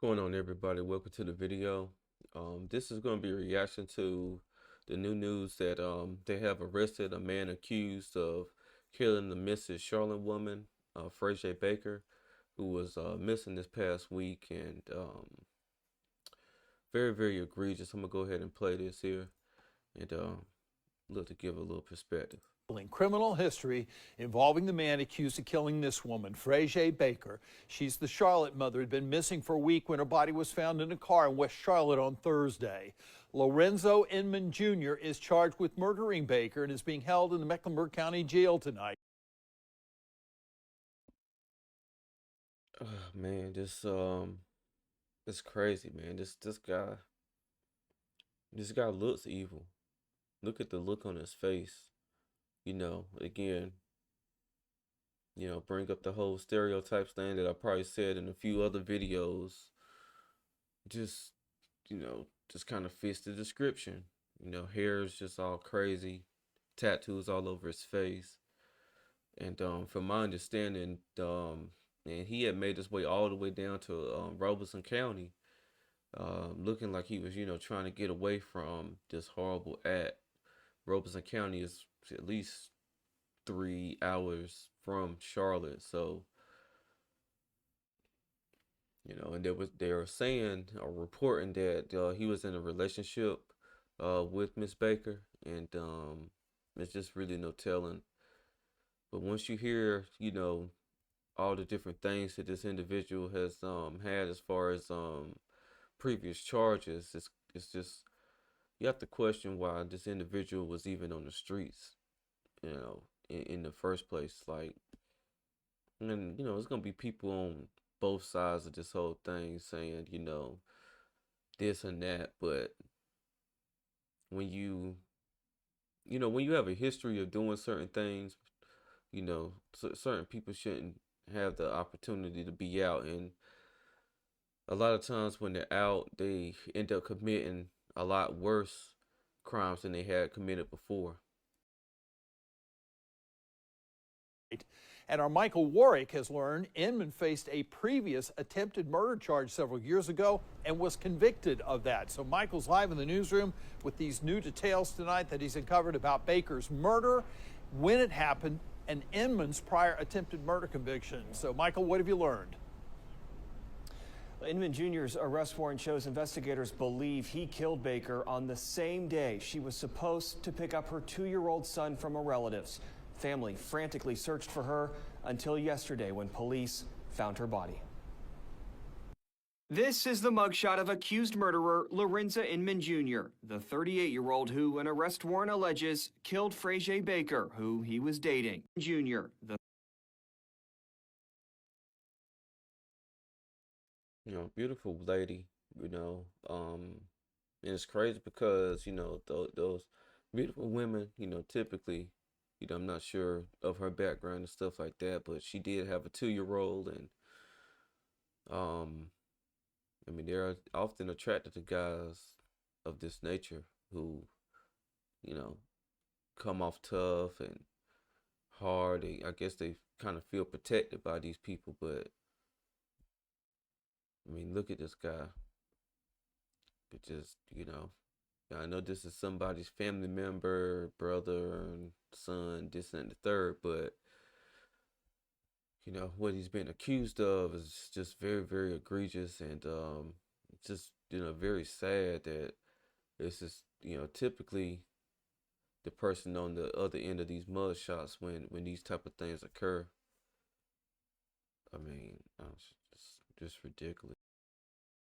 What's going on, everybody? Welcome to the video. This is going to be a reaction to the new news that they have arrested a man accused of killing the Mrs. Charlotte woman, Frasier Baker, who was missing this past week, and very, very egregious. I'm gonna go ahead and play this here and look to give a little perspective. Criminal history involving the man accused of killing this woman, Frasier Baker. She's the Charlotte mother, had been missing for a week when her body was found in a car in West Charlotte on Thursday. Lorenzo Inman Jr. is charged with murdering Baker and is being held in the Mecklenburg County Jail tonight. Man, it's crazy, man. This guy looks evil. Look at the look on his face. Again, bring up the whole stereotypes thing that I probably said in a few other videos. Just, just kind of fits the description. Hair is just all crazy, tattoos all over his face. And from my understanding, and he had made his way all the way down to Robeson County, looking like he was, trying to get away from this horrible act. Robeson County is at least 3 hours from Charlotte, so and they were saying or reporting that he was in a relationship with Miss Baker, and it's just really no telling. But once you hear, all the different things that this individual has had as far as previous charges, it's just, you have to question why this individual was even on the streets, in the first place. Like, and there's gonna be people on both sides of this whole thing saying, this and that, but when when you have a history of doing certain things, certain people shouldn't have the opportunity to be out, and a lot of times when they're out, they end up committing a lot worse crimes than they had committed before. And our Michael Warwick has learned Inman faced a previous attempted murder charge several years ago and was convicted of that. So Michael's live in the newsroom with these new details tonight that he's uncovered about Baker's murder, when it happened, and Inman's prior attempted murder conviction. So Michael, what have you learned? Inman Jr.'s arrest warrant shows investigators believe he killed Baker on the same day she was supposed to pick up her 2-year-old son from a relative's. Family frantically searched for her until yesterday when police found her body. This is the mugshot of accused murderer Lorenzo Inman Jr., the 38-year-old who an arrest warrant alleges killed Frasier Baker, who he was dating. Jr., the Beautiful lady, and it's crazy because, those beautiful women, typically, I'm not sure of her background and stuff like that, but she did have a 2-year-old, and, they're often attracted to guys of this nature who, come off tough and hard. I guess they kind of feel protected by these people, but look at this guy. It just, I know this is somebody's family member, brother, and son, this and the third, but, what he's been accused of is just very, very egregious, and just, very sad that this is, typically the person on the other end of these mud shots when these type of things occur. It's just ridiculous.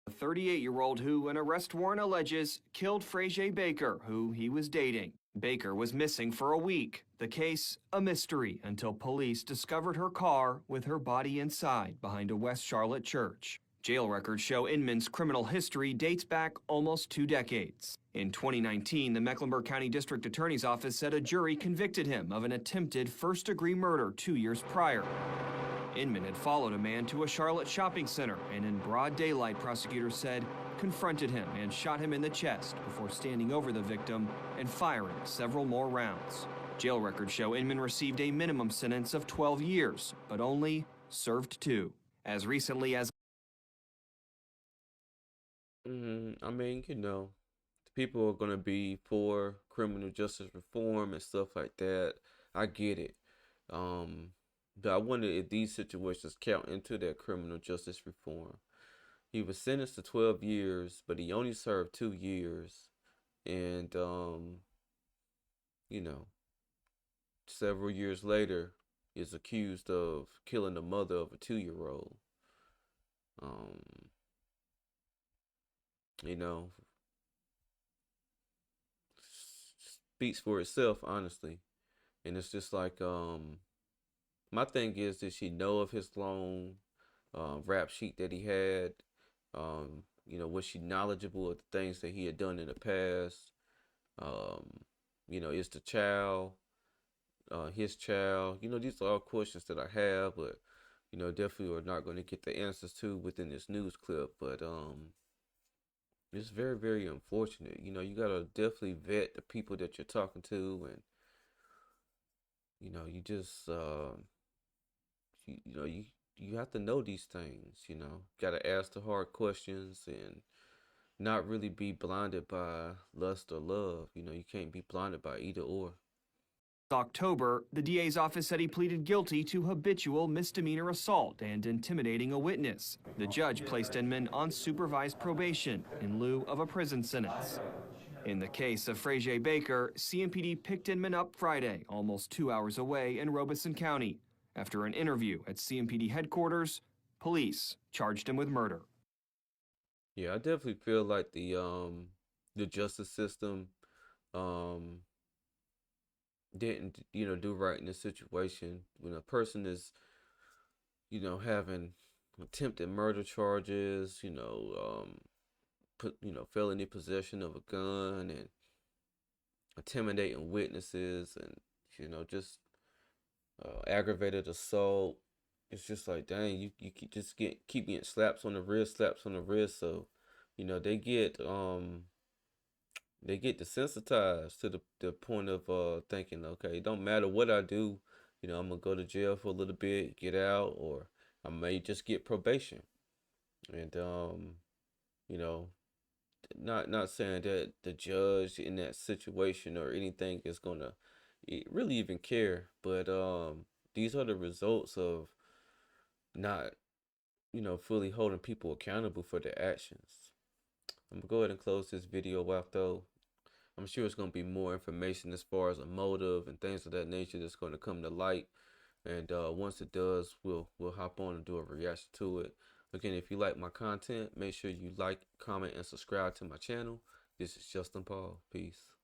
The 38-year-old who an arrest warrant alleges killed Frasier Baker, who he was dating. Baker was missing for a week. The case, a mystery, until police discovered her car with her body inside behind a West Charlotte church. Jail records show Inman's criminal history dates back almost 2 decades. In 2019, the Mecklenburg County District Attorney's Office said a jury convicted him of an attempted first-degree murder 2 years prior. Inman had followed a man to a Charlotte shopping center and in broad daylight, prosecutors said, confronted him and shot him in the chest before standing over the victim and firing several more rounds. Jail records show Inman received a minimum sentence of 12 years, but only served 2. As recently as I mean, people are gonna be for criminal justice reform and stuff like that. I get it. Um, but I wonder if these situations count into that criminal justice reform. He was sentenced to 12 years, but he only served 2 years. And, you know, several years later, is accused of killing the mother of a 2-year-old. Um, you know, speaks for itself, honestly. And it's just like, my thing is, did she know of his long rap sheet that he had? Was she knowledgeable of the things that he had done in the past? Um, is the child his child? These are all questions that I have, but definitely are not going to get the answers to within this news clip. But it's very, very unfortunate. You gotta definitely vet the people that you're talking to, and you just you have to know these things. Gotta ask the hard questions and not really be blinded by lust or love. You can't be blinded by either or. October, the DA's office said he pleaded guilty to habitual misdemeanor assault and intimidating a witness. The judge placed Inman on supervised probation in lieu of a prison sentence. In the case of Frazier Baker, CMPD picked Inman up Friday, almost 2 hours away in Robeson County. After an interview at CMPD headquarters, police charged him with murder. Yeah, I definitely feel like the justice system um didn't do right in this situation. When a person is having attempted murder charges, put felony possession of a gun and intimidating witnesses, and just aggravated assault. It's just like, dang, you keep getting slaps on the wrist. So they get desensitized to the point of thinking, okay, it don't matter what I do, I'm gonna go to jail for a little bit, get out, or I may just get probation. And you know, not saying that the judge in that situation or anything is gonna really even care, but these are the results of not fully holding people accountable for their actions. I'm gonna go ahead and close this video out though. I'm sure it's going to be more information as far as a motive and things of that nature that's going to come to light. And once it does, we'll hop on and do a reaction to it. Again, if you like my content, make sure you like, comment, and subscribe to my channel. This is Justin Paul. Peace.